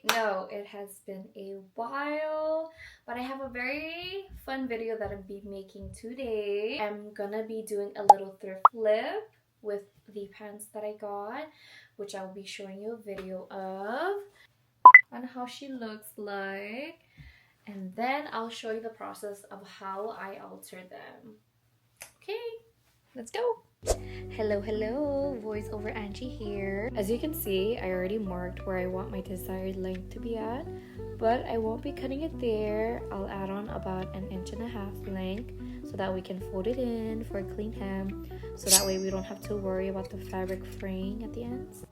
know it has been a while, but I have a very fun video that I'll be making today. I'm gonna be doing a little thrift flip with the pants that I got, which I'll be showing you a video of on how she looks like, and then I'll show you the process of how I alter them. Okay, let's go. Hello, voiceover Angie here. As you can see, I already marked where I want my desired length to be at, but I won't be cutting it there. I'll add on about 1.5 inches length so that we can fold it in for a clean hem, so that way we don't have to worry about the fabric fraying at the ends.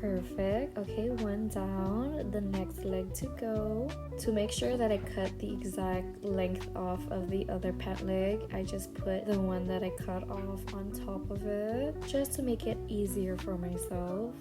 Perfect. Okay, one down, the next leg to go. To make sure that I cut the exact length off of the other pant leg, I just put the one that I cut off on top of it, just to make it easier for myself.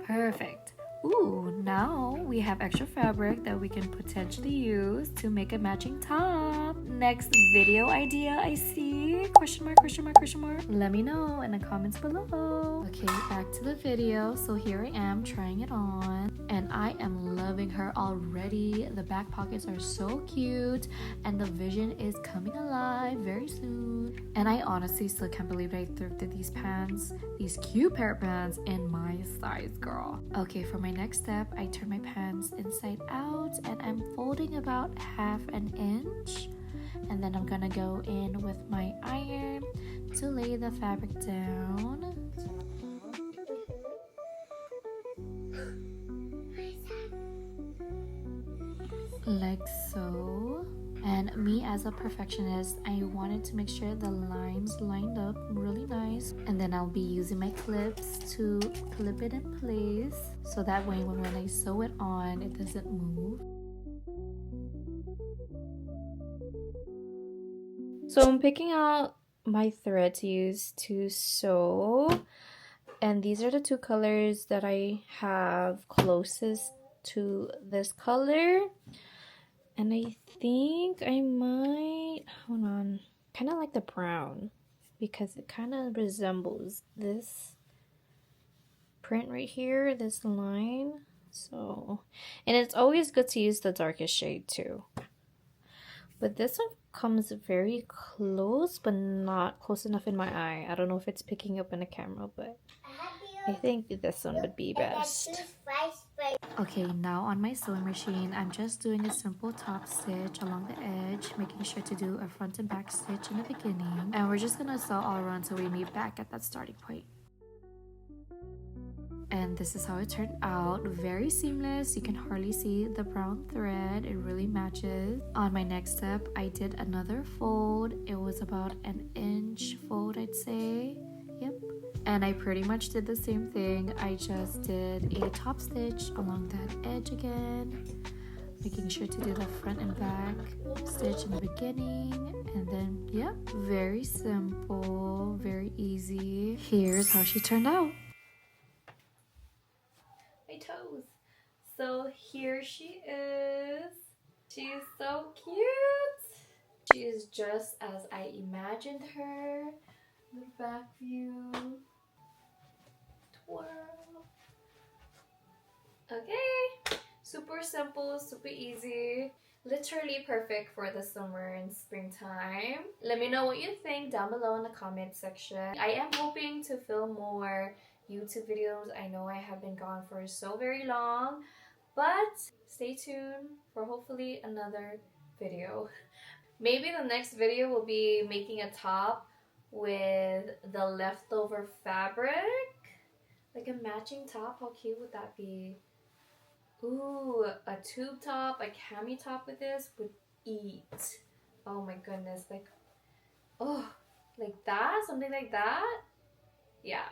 Perfect. Ooh, now we have extra fabric that we can potentially use to make a matching top. Next video idea I see? Question mark, question mark, question mark. Let me know in the comments below. Okay, back to the video. So here I am trying it on, and I am loving her already. The back pockets are so cute, and the vision is coming alive very soon. And I honestly still can't believe I thrifted these pants, these cute pair of pants in my size, girl. Okay, for my next step, I turn my pants inside out and I'm folding about 1/2 inch, and then I'm gonna go in with my iron to lay the fabric down. Like so. And me as a perfectionist, I wanted to make sure the lines lined up really nice, and then I'll be using my clips to clip it in place so that way when I sew it on, it doesn't move. So I'm picking out my thread to use to sew, and these are the two colors that I have closest to this color. And I think I might, hold on, kind of like the brown, because it kind of resembles this print right here, this line. So, and it's always good to use the darkest shade too. But this one comes very close, but not close enough in my eye. I don't know if it's picking up in the camera, but I think this one would be best. Okay, now on my sewing machine, I'm just doing a simple top stitch along the edge, making sure to do a front and back stitch in the beginning. And we're just gonna sew all around till we meet back at that starting point. And this is how it turned out. Very seamless. You can hardly see the brown thread. It really matches. On my next step, I did another fold. It was about 1 inch fold, I'd say. Yep. And I pretty much did the same thing. I just did a top stitch along that edge again, making sure to do the front and back stitch in the beginning. And then, yep, very simple, very easy. Here's how she turned out. My toes. So here she is. She's so cute. She is just as I imagined her. The back view. Twirl. Okay. Super simple, super easy. Literally perfect for the summer and springtime. Let me know what you think down below in the comment section. I am hoping to film more YouTube videos. I know I have been gone for so very long, but stay tuned for hopefully another video. Maybe the next video will be making a top with the leftover fabric, like a matching top. How cute would that be? Ooh, a tube top, a cami top with this would eat. Oh my goodness, like, oh, like that, something like that. Yeah,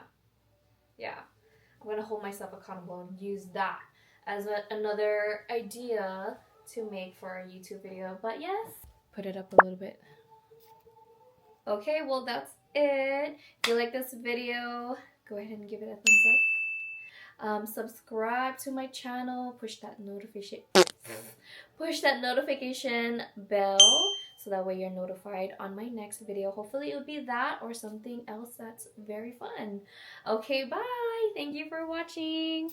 I'm gonna hold myself accountable and use that as another idea to make for a YouTube video. But yes, put it up a little bit. Okay, well that's it. If you like this video, go ahead and give it a thumbs up. Subscribe to my channel, push that notification bell so that way you're notified on my next video. Hopefully it'll be that or something else that's very fun. Okay, bye. Thank you for watching.